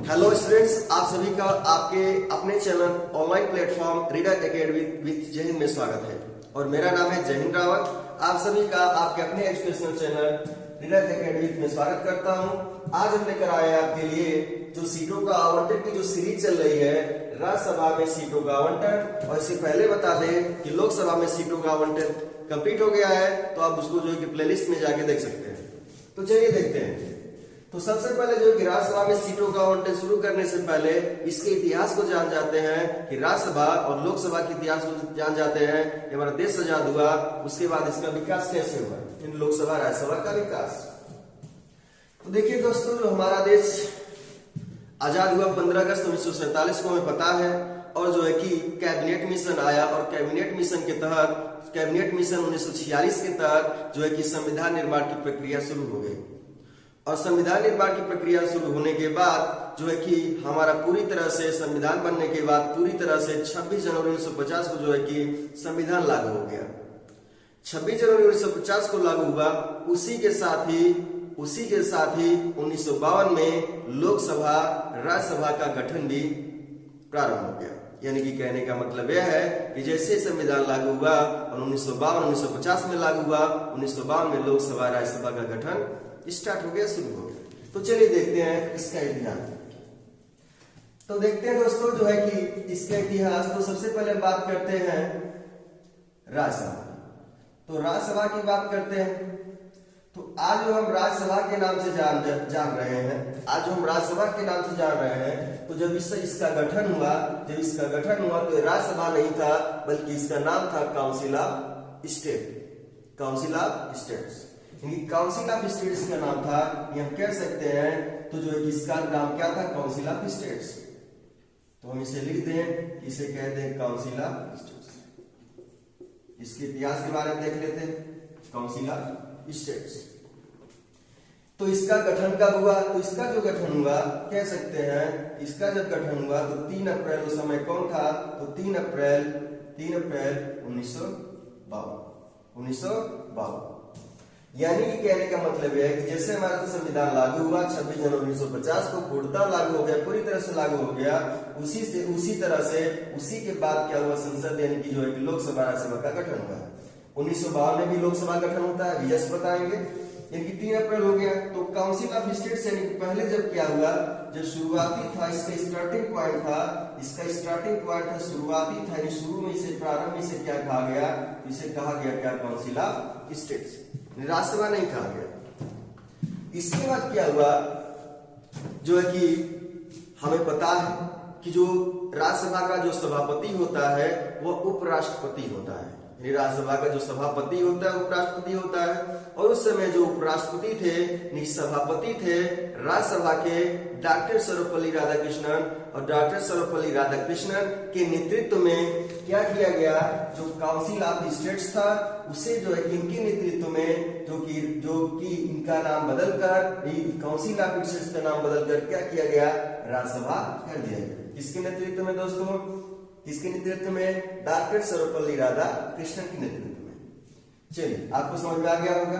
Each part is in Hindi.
हेलो स्टूडेंट्स, आप सभी का आपके अपने channel online platform reader academy with जय हिंद में स्वागत है। और मेरा नाम है जय हिंद रावत। आप सभी का आपके अपने एजुकेशनल चैनल रीडर एकेडमी में स्वागत करता हूं। आज हम लेकर आए हैं आपके लिए जो सीटों का आवंटन की जो सीरीज चल रही है, राज्यसभा में सीटों का आवंटन। और इससे पहले बता दें कि लोकसभा में सीटों का आवंटन कंप्लीट हो गया है, तो आप उसको जो है कि प्लेलिस्ट में जाके देख सकते हैं। तो चलिए देखते हैं। तो सबसे पहले जो कि राज्यसभा में सीटों का आवंटन शुरू करने से पहले इसके इतिहास को जान जाते हैं कि राज्यसभा और लोकसभा के इतिहास को जान जाते हैं कि हमारा देश आजाद हुआ, उसके बाद इसका विकास कैसे हुआ, इन लोकसभा राज्यसभा का विकास। तो देखिए दोस्तों, जो हमारा देश आजाद हुआ 15 अगस्त 1947 को हमें पता है। और जो है कि कैबिनेट मिशन आया और कैबिनेट मिशन के तहत कैबिनेट मिशन 1946 के तहत जो है कि संविधान निर्माण की प्रक्रिया शुरू हो गई। और संविधान निर्माण की प्रक्रिया शुरू होने के बाद जो है कि हमारा पूरी तरह से संविधान बनने के बाद पूरी तरह से 26 जनवरी 1950 को जो है कि संविधान लागू हो गया। 26 जनवरी 1950 को लागू हुआ। उसी के साथ ही 1952 में लोकसभा राज्यसभा का गठन भी प्रारंभ हो गया। यानी कि कहने का मतलब यह है कि जैसे संविधान लागू हुआ और 1950 में लागू हुआ, 1952 में लोकसभा राज्यसभा का गठन स्टार्ट हो गया, शुरू हो गया। तो चलिए देखते हैं इसका इतिहास। तो देखते हैं दोस्तों जो है कि इसका इतिहास। तो सबसे पहले बात करते हैं राज्यसभा। तो राज्यसभा की बात करते हैं। तो आज जो हम राज्यसभा के नाम से जान रहे हैं, आज जो हम राज्यसभा के नाम से जान रहे हैं, तो जब इसका गठन हुआ तो राज्यसभा नहीं था, बल्कि इसका नाम था council of state. Council of states, council of states का नाम था, ये हम कह सकते हैं। तो जो है इसका नाम क्या था, काउंसिल ऑफ स्टेट्स। तो हम इसे लिख दें, इसे कहते हैं काउंसिल ऑफ स्टेट्स। इसके इतिहास के बारे में देख लेते हैं। काउंसिल ऑफ स्टेट्स, तो इसका गठन कब हुआ? तो इसका जो गठन हुआ, कह सकते हैं इसका जब गठन हुआ तो 3 अप्रैल, उस समय कौन था? तो 3 अप्रैल 1952। यानी कि कहने का मतलब यह है कि जैसे हमारा संविधान लागू हुआ 26 जनवरी 1950 को, पूर्णतः लागू हो गया, पूरी तरह से लागू हो गया। उसी के बाद क्या हुआ? संसद यानी कि जो है कि लोकसभा राज्यसभा का गठन हुआ। 1952 में भी लोकसभा गठन होता है, विजय बताएंगे। यानी कि 3 अप्रैल हो गया। तो काउंसिल ऑफ स्टेट्स यानी कि पहले जब क्या हुआ, जब शुरुआती था, इसका स्टार्टिंग पॉइंट था, शुरुआती था, यानी शुरू में इसे प्रारंभ में इसे क्या कहा गया? इसे कहा गया क्या? काउंसिल ऑफ स्टेट्स, राज्यसभा नहीं कहा गया। इसके बाद क्या हुआ, जो है कि हमें पता है कि जो राज्यसभा का जो सभापति होता है वह उपराष्ट्रपति होता है। राज्यसभा का जो सभापति होता है उपराष्ट्रपति होता है। और उस समय जो उपराष्ट्रपति थे, सभापति थे राज्यसभा के डॉक्टर सर्वपल्ली राधाकृष्णन। और डॉक्टर सर्वपल्ली राधाकृष्णन के नेतृत्व में क्या किया गया? जो काउंसिल ऑफ स्टेट्स था, उसे जो है कि इनके नेतृत्व में जो कि इनका नाम बदलकर, काउंसिल ऑफ स्टेट्स का नाम बदलकर क्या किया गया? राज्यसभा कर दिया गया। किसके नेतृत्व में दोस्तों? किसके नेतृत्व में? डॉक्टर सर्वपल्ली राधाकृष्णन के नेतृत्व में। चलिए, आपको समझ में आ गया होगा।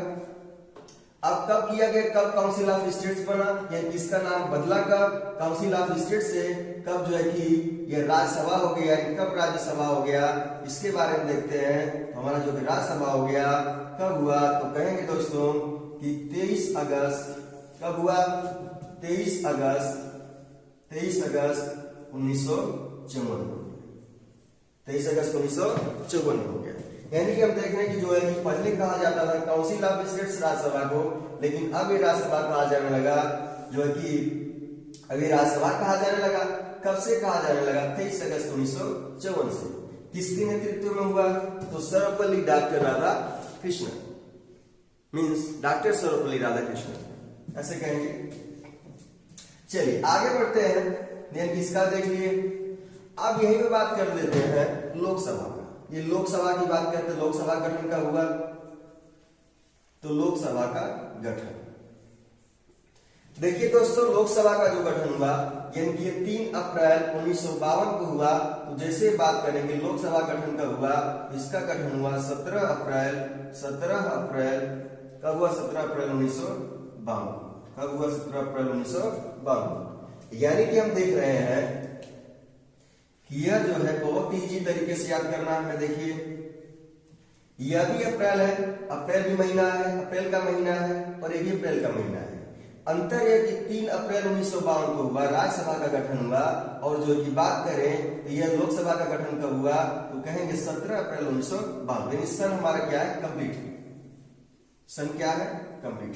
अब कब किया गया, कब काउंसिल ऑफ स्टेट्स बना, यानी इसका नाम बदला कब? काउंसिल ऑफ स्टेट्स से कब जो है कि यह राज्यसभा हो गया, यानी कब राज्यसभा हो गया, इसके बारे में देखते हैं। तो हमारा जो राज्यसभा हो गया कब हुआ? तो कहेंगे दोस्तों कि 23 अगस्त। कब हुआ? 23 अगस्त 1954। 23 अगस्त 1954 हो गया। यानी कि हम देख रहे हैं कि जो है कि पहले कहा जाता था काउंसिल ऑफ स्टेट्स राज्यसभा को, लेकिन अब ये राज्यसभा कहा जाने लगा। जो है कि अभी राज्यसभा कहा जाने लगा। कब से कहा जाने लगा? 23 अगस्त 1954 से। किसके नेतृत्व में हुआ? तो Sarvepalli doctor Radhakrishnan, means doctor Sarvepalli Radhakrishnan, ऐसे कहेंगे। चलिए आगे बढ़ते हैं। इसका देख लिए। अब यही पे बात कर लेते हैं लोकसभा का। ये लोकसभा की बात करते हैं। लोकसभा गठन का हुआ, तो लोकसभा का गठन देखिए दोस्तों, लोकसभा का जो गठन हुआ यानी कि 3 अप्रैल 1952 को हुआ। तो जैसे बात करेंगे लोकसभा गठन का हुआ, इसका गठन हुआ 17 अप्रैल कब हुआ? 17 अप्रैल 1952। कब हुआ? 17 अप्रैल 1952। यानी कि हम देख रहे हैं कि यह जो है बहुत इजी तरीके से याद करना है हमें। देखिए यह भी अप्रैल है, अप्रैल भी महीना है, अप्रैल का महीना है, और ये भी अप्रैल का महीना है। अंतर यह कि 3 अप्रैल 1952 को हुआ राज्यसभा का गठन हुआ, और जो कि बात करें तो यह लोकसभा का गठन कब हुआ तो कहेंगे 17 अप्रैल 1952। सन हमारा क्या है? कंप्लीट। सन क्या है? कंप्लीट।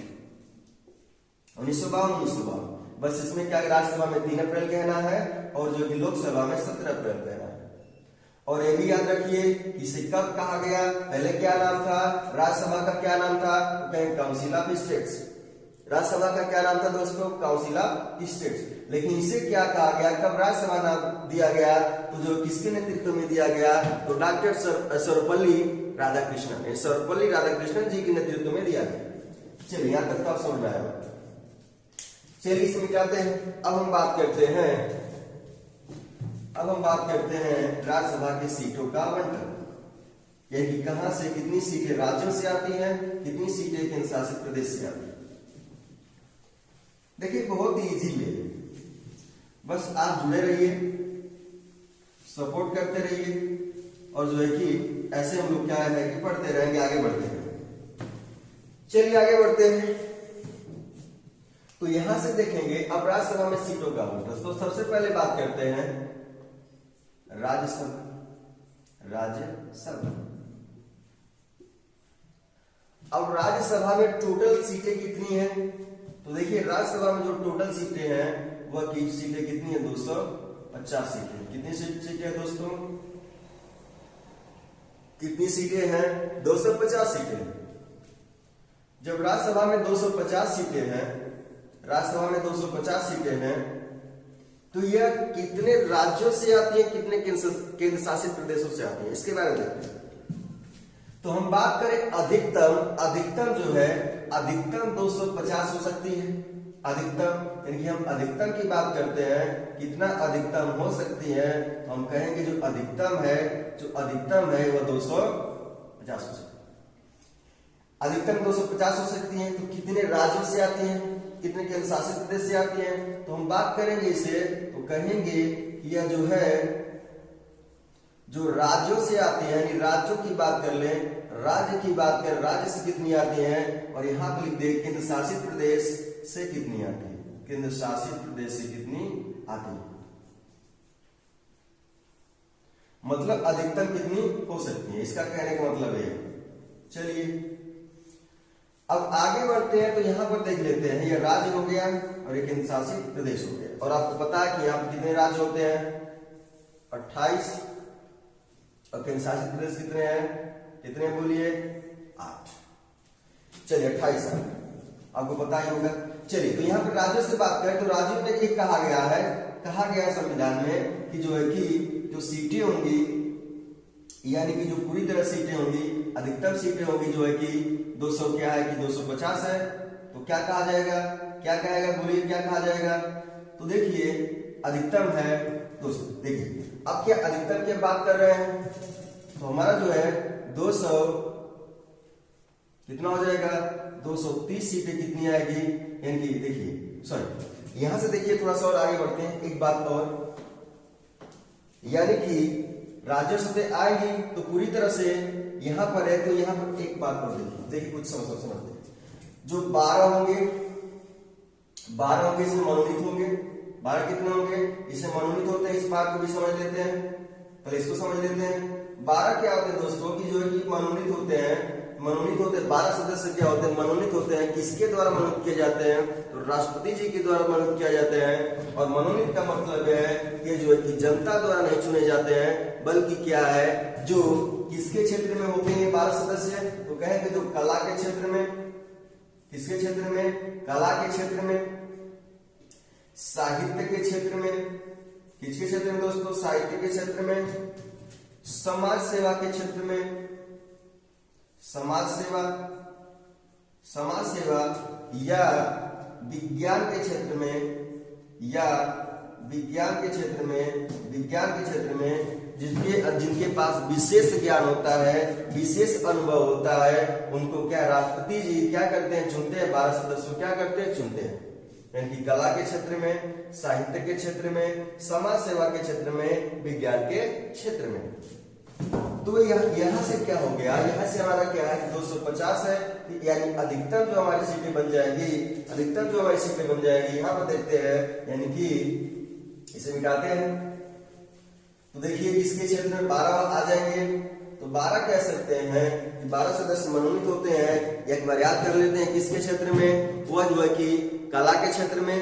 1952। बस इसमें क्या राज्यसभा में 3 अप्रैल कहना है और जो कि लोकसभा में 17 अप्रैल कहना है। और ये भी याद रखिए कि इसे कब कहा गया, पहले क्या नाम था, राज्यसभा का क्या नाम था, कहेंगे काउंसिल ऑफ स्टेट्स। राज्यसभा का क्या नाम था दोस्तों? Council of states. लेकिन इसे क्या कहा गया, कब राज्यसभा नाम दिया गया, तो जो किसके नेतृत्व में दिया गया, तो डॉक्टर सर्वपल्ली राधाकृष्णन, सर्वपल्ली राधाकृष्णन जी के नेतृत्व में दिया गया। चलिए यहां तक तो आप समझ में आया। चलिए इसे मिटाते हैं। अब हम बात करते हैं राज्यसभा की सीटों का आवंटन, यानी कि कहां से कितनी सीटें राज्यों से आती हैं, कितनी सीटें केंद्र शासित प्रदेश से आती हैं। देखिए बहुत ही इजी है, बस आप जुड़े रहिए, सपोर्ट करते रहिए, और जो है कि ऐसे हम लोग क्या है कि पढ़ते रहेंगे, आगे बढ़ते हैं। चलिए आगे बढ़ते हैं। तो यहां से देखेंगे अब राज्यसभा में सीटों का आवंटन। तो सबसे पहले बात करते हैं राज्यसभा। अब राज्यसभा में टोटल सीटें कितनी हैं? तो देखिए राज्यसभा में जो टोटल सीटें हैं वह की सीटें कितनी है? 250 सीटें। कितनी सीटें हैं दोस्तों? कितनी सीटें हैं? 250 सीटें। जब राज्यसभा में 250 सीटें हैं, राज्यसभा में 250 सीटें हैं, तो यह कितने राज्यों से आती है, कितने केंद्र शासित प्रदेशों से आती है, इसके बारे में देखते हैं। तो हम बात करें अधिकतम जो है अधिकतम 250 हो सकती है। अधिकतम यानी कि हम अधिकतम की बात करते हैं, कितना अधिकतम हो सकती है, तो हम कहेंगे जो अधिकतम है वह 250 हो सकती है। अधिकतम 250 हो सकती है। तो कितने राज्यों से आती हैं, कितने केंद्र शासित प्रदेश से आती हैं, तो हम बात करेंगे इसे, तो कहेंगे कि यह जो है जो राज्यों से आती है, यानी राज्यों की बात कर लें, राज्य से कितनी आती हैं, और यहां पर लिख दे केंद्र शासित प्रदेश से कितनी आती है, केंद्र शासित प्रदेश से कितनी आती है, मतलब अधिकतम कितनी हो सकती है, इसका कहने का मतलब है। चलिए अब आगे बढ़ते हैं। तो यहां पर देख लेते हैं, यह राज्य हो गया और एक केंद्र शासित प्रदेश हो गया। और आपको पता है कि यहां पर कितने राज्य होते हैं? 28। और केंद्र शासित प्रदेश कितने हैं? कितने बोलिए? 8। चलिए 28 आपको पता ही होगा। चलिए तो यहां पर राज्यों से बात करें तो राज्यों में एक कहा गया है संविधान में कि जो है कि जो सीटें होंगी, यानी कि जो पूरी तरह सीटें होंगी, अधिकतम सीटें होंगी जो है कि 200 क्या है कि 250 है, तो क्या कहा जाएगा, क्या कहेगा, बोलिए क्या कहा जाएगा? तो देखिए अधिकतम है 200। देखिए अब क्या अधिकतम की बात कर रहे हैं, तो हमारा जो है 200 कितना हो जाएगा? 230 सीटें कितनी आएगी, यानी कि देखिए सॉरी यहां से देखिए थोड़ा सा और आगे बढ़ते हैं। एक बात और, यानी कि राज्यों से आएगी तो पूरी तरह से यहां पर है, तो यहां पर एक बात और देखिए कुछ समझते हैं। जो 12 होंगे इसमें मनोनीत होंगे। 12 कितने होंगे? इसमें मनोनीत होते हैं। इस बात को भी समझ लेते हैं, पहले इसको समझ लेते हैं। 12 क्या होते हैं दोस्तों कि जो है कि मनोनीत होते हैं 12 सदस्य क्या होते हैं? मनोनीत होते हैं। किसके द्वारा मनोनीत किए जाते हैं? तो राष्ट्रपति जी के द्वारा मनोनीत किया जाते हैं। और मनोनीत का मतलब है कि जो है कि जनता द्वारा नहीं चुने जाते हैं, बल्कि क्या है जो किसके क्षेत्र में होते हैं 12 सदस्य? तो कहेंगे जो कला के क्षेत्र में, किसके क्षेत्र में? कला के क्षेत्र में, साहित्य के क्षेत्र में, किसके क्षेत्र में दोस्तों? साहित्य के क्षेत्र में, समाज सेवा के क्षेत्र में, समाज सेवा या विज्ञान के क्षेत्र में, जिनके पास विशेष ज्ञान होता है, विशेष अनुभव होता है, उनको क्या राष्ट्रपति जी क्या करते हैं? चुनते हैं। 12 सदस्यों क्या करते हैं? चुनते हैं। यानी कि कला के क्षेत्र में, साहित्य के क्षेत्र में, समाज सेवा के क्षेत्र में, विज्ञान के क्षेत्र में। तो यहाँ से क्या हो गया, यहाँ से हमारा क्या है कि 250 है, यानी अधिकतम जो हमारी सीटें बन जाएगी, अधिकतम जो हमारी सीटें बन जाएगी यहाँ पर देखते हैं, यानी कि इसे मिटाते हैं तो देखिए इसके क्षेत्र में 12 आ जाएंगे। तो 12 कह सकते हैं कि 12 सदस्य मनोनीत होते हैं। एक बार याद कर लेते हैं किसके क्षेत्र में, वह जो है कि कला के क्षेत्र में,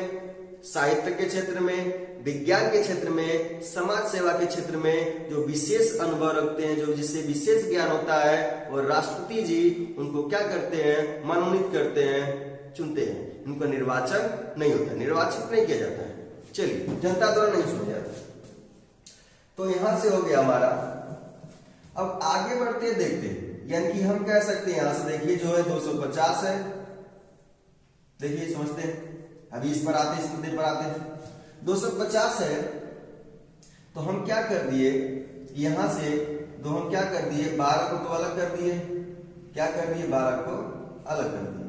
साहित्य के क्षेत्र में, विज्ञान के क्षेत्र में, समाज सेवा के क्षेत्र में जो विशेष अनुभव रखते हैं, जो जिससे विशेष ज्ञान होता है, और राष्ट्रपति जी उनको क्या करते हैं, मनोनीत करते हैं, चुनते हैं। उनका निर्वाचन नहीं होता, निर्वाचित नहीं किया जाता है, चलिए जनता द्वारा नहीं चुना जाता। तो यहां से हो गया हमारा। अब आगे बढ़ते देखते हैं, यानी कि हम कह सकते हैं यहां से देखिए जो है 250 है, देखिए समझते हैं। अभी इस पर आते हैं, इस मुद्दे पर आते हैं। 250 है तो हम क्या कर दिए, यहां से दो हम क्या कर दिए, 12 को तो अलग कर दिए, क्या कर दिए, 12 को अलग कर दिए।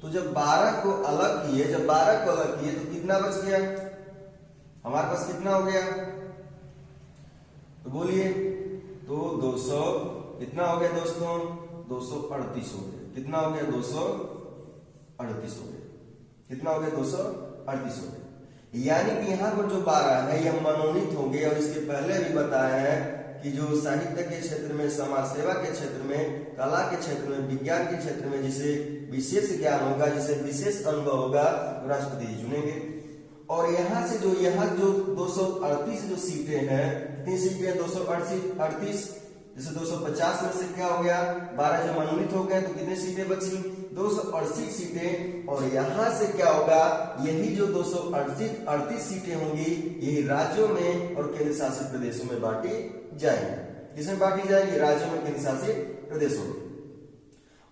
तो जब 12 को अलग किए, जब 12 को अलग किए तो कितना बच गया हमारे पास, कितना हो गया, तो बोलिए। तो 200 कितना हो गया दोस्तों, 238 हो गया। कितना हो गया, 238 हो गया। कितना हो गया, 238 हो गया। यानी कि यहाँ पर जो 12 है यह मनोनीत होंगे। और इसके पहले भी बताया है कि जो साहित्य के क्षेत्र में, समाज सेवा के क्षेत्र में, कला के क्षेत्र में, विज्ञान के क्षेत्र में जिसे विशेष ज्ञान होगा, जिसे विशेष अनुभव होगा, राष्ट्रपति जी चुनेंगे। और यहाँ से जो 238 जो सीटें हैं, कितनी सीटें, 238, जैसे 250 में से क्या हो गया, 12 जो मनोनीत हो गए तो कितनी सीटें बची, 238 सीटें। और यहाँ से क्या होगा, यही जो 238 सीटें होंगी यही राज्यों में और केंद्र शासित प्रदेशों में बांटी जाएंगी। किसमें बांटी जाएंगी, राज्यों में, केंद्र शासित प्रदेशों में।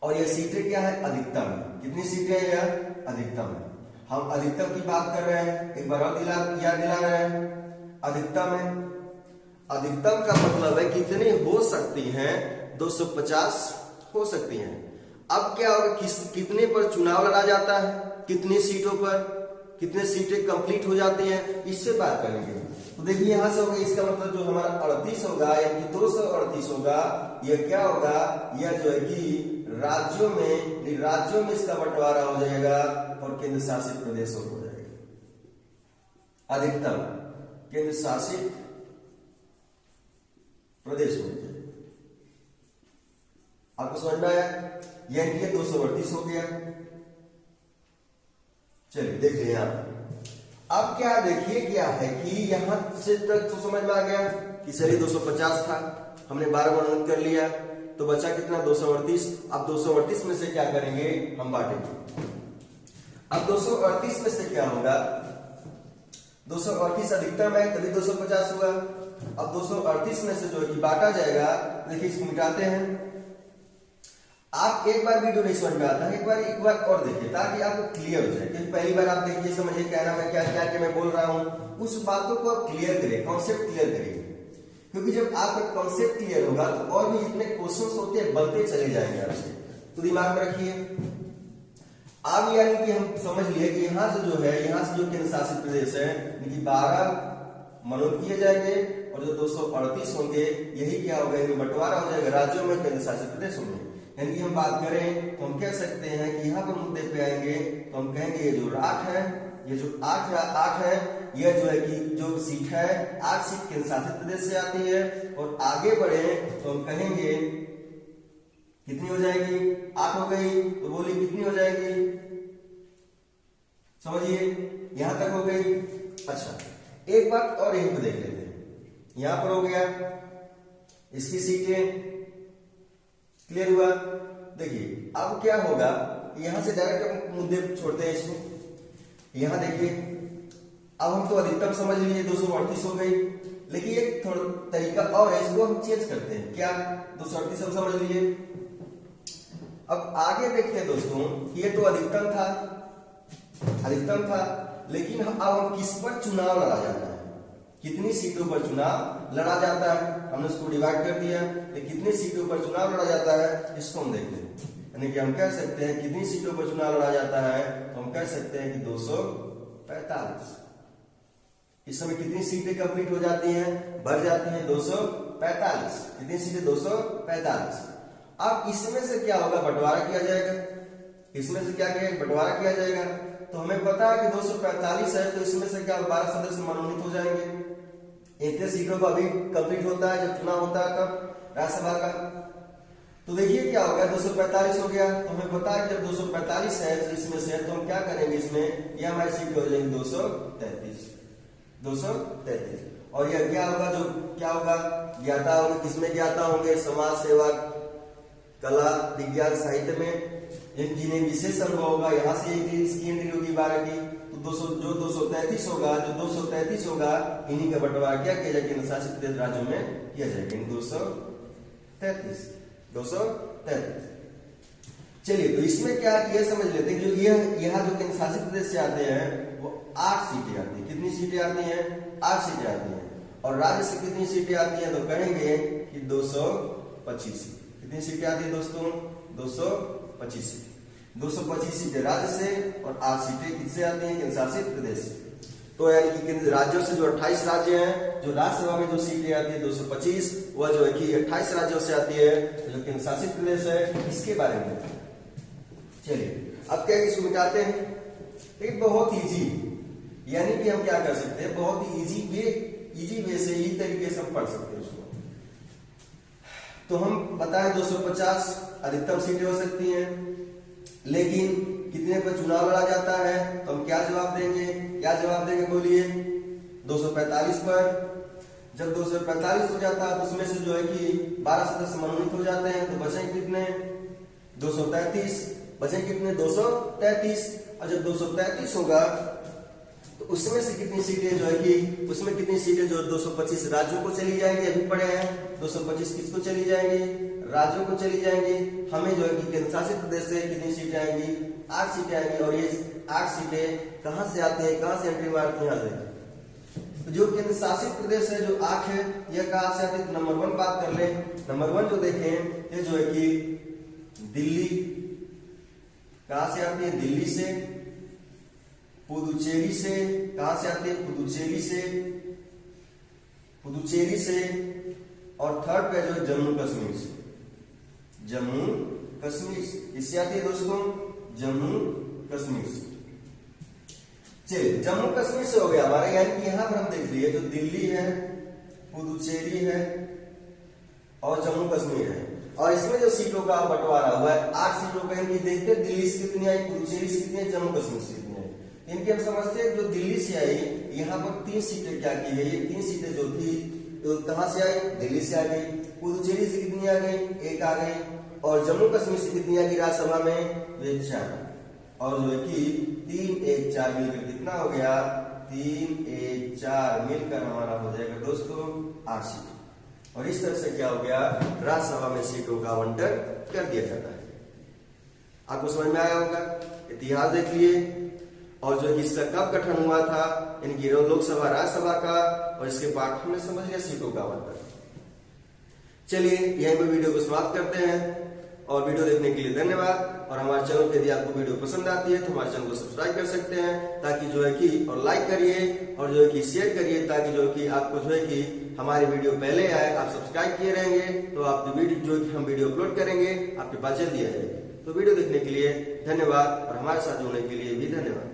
और यह सीटें क्या है, अधिकतम। कितनी सीटें हैं, यह अधिकतम है। हम अधिकतम की बात कर रहे हैं, एक बार और याद दिला रहे हैं, अधिकतम है। अधिकतम का मतलब है कितने हो सकती हैं, 250 हो सकती हैं। अब क्या होगा, कितने पर चुनाव लड़ा जाता है, कितनी सीटों पर, कितने सीटें कंप्लीट हो जाती हैं, इससे बात करेंगे। तो देखिए यहां से होगा, इसका मतलब जो हमारा 38 होगा, यानी 238 होगा, यह क्या होगा, यह जो है कि राज्यों में इसका बंटवारा हो जाएगा और केंद्र शासित प्रदेशों हो जाएगा। अधिकतम केंद्र शासित प्रदेश हो जाएगा। आपको समझ में आया, यानी कि 238 हो गया। चलिए देख लें यहां। अब क्या देखिए क्या है कि यहां से तक तो समझ में आ गया कि चलिए 250 था, हमने 12 मनोनीत कर लिया, तो बचा कितना, 238। अब 238 में से क्या करेंगे, हम बांटेंगे। अब 238 में से क्या होगा, 238 अधिकतम है तभी 250 हुआ। अब 238 में से जो है कि बांटा जाएगा, देखिए इसको मिटाते हैं। आप एक बार वीडियो नहीं समझ में आता है, एक बार और देखिए ताकि आपको क्लियर हो जाए। क्योंकि पहली बार आप देखिए, समझिए कहना मैं क्या मैं बोल रहा हूं, उस बातों को आप क्लियर करें, कॉन्सेप्ट क्लियर करिए। क्योंकि जब आपका कॉन्सेप्ट क्लियर होगा तो और भी जितने क्वेश्चंस होते हैं बनते चले जाएंगे आपसे, तो दिमाग में रखिए। अब यानी कि हम समझ लिए कि यहां से जो है, यहां से जो केंद्र शासित प्रदेश है, 12 मनोनीत किए जाएंगे और जो 238 होंगे यही क्या होगा, इनमें बंटवारा हो जाएगा राज्यों में, केंद्र शासित प्रदेशों में। यानी कि हम बात करें तो हम कह सकते हैं कि यहाँ पर मुद्दे पे आएंगे तो हम कहेंगे ये जो 8 है, ये जो 8 है, यह जो है कि जो सीट है 8 सीट केंद्र शासित प्रदेश से आती है। और आगे बढ़े तो हम कहेंगे कितनी हो जाएगी, 8 हो गई, तो बोली कितनी हो जाएगी, समझिए यहां तक हो गई। अच्छा एक बात और यहीं पे देख लेते हैं, यहां पर हो गया, इसकी सीटें क्लियर हुआ। देखिए अब क्या होगा, यहां से डायरेक्ट मुद्दे छोड़ते हैं इसको। यहां देखिए अब हम तो अधिकतम समझ लिए 238 हो गई, लेकिन एक थोड़ा तरीका और है, इसको हम चेंज करते हैं। क्या, 238 हम समझ लिए। अब आगे देखते हैं दोस्तों, ये तो अधिकतम था, लेकिन अब हम किस पर चुनाव लड़ा जाता है, कितनी सीटों पर चुनाव लड़ा जाता है, हमने उसको डिवाइड कर दिया। कितनी सीटों पर चुनाव लड़ा जाता है इसको हम देखते हैं। यानी कि हम कह सकते हैं कितनी सीटों पर चुनाव लड़ा जाता है, तो हम कह सकते हैं कि 238 245। इस समय कितनी सीटें कंप्लीट हो जाती हैं, बढ़ जाती हैं 245। कितनी सीटें, 245। अब इसमें से क्या होगा, बंटवारा किया जाएगा। इसमें से क्या बंटवारा किया जाएगा। तो हमें पता है कि 245 है, तो इसमें से क्या 12 सदस्य मनोनीत हो जाएंगे। इतने सीटों को अभी कंप्लीट होता है जब चुनाव होता है कब, राज्यसभा का। तो देखिए क्या हो गया, 245 हो गया। तो हमें पता है कि जब 245 है तो इसमें से तो हम क्या करेंगे, इसमें ये हमारी सीट हो जाएगी 233। और यह क्या होगा, जो क्या होगा, ज्ञाता होंगे। किसमें ज्ञाता होंगे, समाज सेवा, कला, विज्ञान, साहित्य में जिन्हें विशेष अनुभव होगा, यहाँ से इसकी एंट्री होगी 12 की। तो 233 होगा, जो 233 होगा इन्हीं का बंटवारा क्या किया जाएगा, केंद्र शासित प्रदेश राज्यों में किया जाएगा। 233। चलिए, तो इसमें क्या ये समझ लेते हैं, जो यहाँ जो केंद्र शासित प्रदेश से आते हैं वो 8 सीटें आती है। कितनी सीटें आती हैं, 8 सीटें आती हैं। और राज्य से कितनी सीटें आती हैं, तो कहेंगे कि 225। कितनी सीटें आती है दोस्तों, 225 सीटें। 225 सीटें राज्य से और 8 सीटें किससे आती हैं, केंद्र शासित प्रदेश से। तो यानी कि केंद्र राज्यों से जो 28 राज्य हैं, जो राज्यसभा में जो सीटें आती है 225, वह जो है कि 28 राज्यों से आती है, जो केंद्र शासित प्रदेश है, इसके बारे में। चलिए, अब क्या इसको मिटाते हैं। एक बहुत इजी, यानी कि हम क्या कर सकते हैं, बहुत ही इजी वे से, इजी तरीके से हम पढ़ सकते हैं उसको। तो हम बताएं 250 अधिकतम सीटें हो सकती हैं, लेकिन कितने पर चुनाव लड़ा जाता है, तो हम क्या जवाब देंगे, बोलिए 245 पर। जब 245 हो जाता है तो उसमें से जो है कि 12 सदस्य मनोनीत हो जाते हैं, तो बचेंगे कितने, 233। बचेंगे कितने, 233। और जब 233 होगा तो उसमें से कितनी सीटें जो है कि उसमें कितनी सीटें जो 225 राज्यों को चली जाएंगी, अभी पढ़े हैं 225 किसको चली जाएंगी, राज्यों को चली जाएंगी। हमें जो है कि केंद्र शासित प्रदेश से कितनी सीटें आएंगी, 8 सीटें आएंगी। और ये 8 सीटें कहां से आती है, कहां से एंट्री मारती है, यहाँ से। तो जो केंद्र शासित प्रदेश है, जो 8 है, यह कहां से आती है। नंबर 1 बात कर ले। नंबर 1 जो देखें, ये जो है कि दिल्ली, कहां से आती है, दिल्ली से। पुदुचेरी से, कहां से आती है, पुदुचेरी से। और थर्ड पे जो जम्मू कश्मीर से, जम्मू कश्मीर से। इससे आती है दोस्तों, जम्मू कश्मीर से। चलिए, जम्मू कश्मीर से हो गया हमारा, यानी कि यहां पर हम देख लिए जो दिल्ली है, पुदुचेरी है और जम्मू कश्मीर है। और इसमें जो सीटों का बंटवारा हुआ है, 8 सीटों का। इनकी देखते हैं दिल्ली से कितनी आई, पुदुचेरी से कितनी आई, जम्मू कश्मीर से कितनी आई। इनके हम समझते हैं जो दिल्ली से आई, यहाँ पर 3 सीटें क्या की गई, 3 सीटें जो थी तो कहां से आई, दिल्ली से आ गई। पुदुचेरी से कितनी आ गई, 1 आ गई। और जम्मू कश्मीर से कितनी आ गई राज्यसभा में, वे 4। और जो है कि 3, 1, 4 मिलकर कितना हो गया, 3, 1, 4 मिलकर हमारा हो जाएगा दोस्तों 8 सीट। और इस तरह से क्या हो गया, राज्यसभा में सीटों का आवंटन कर दिया जाता है। आपको समझ में आया होगा। इतिहास देख लिए, और जो इसका कब गठन हुआ था, यानी लोकसभा राज्यसभा का, और इसके बाद हमने समझ लिया सीटों का आवंटन। चलिए, यहीं पर वीडियो को समाप्त करते हैं। और वीडियो देखने के लिए धन्यवाद। और हमारे चैनल पे यदि आपको वीडियो पसंद आती है तो हमारे चैनल को सब्सक्राइब कर सकते हैं, ताकि जो है कि और लाइक करिए और जो है कि शेयर करिए, ताकि जो है कि आपको जो है कि हमारी वीडियो पहले आए। आप सब्सक्राइब किए रहेंगे तो आपकी वीडियो जो कि हम वीडियो अपलोड करेंगे आपके पास जल्दी आ जाएगी। तो वीडियो देखने के लिए धन्यवाद और हमारे साथ जुड़ने के लिए भी धन्यवाद।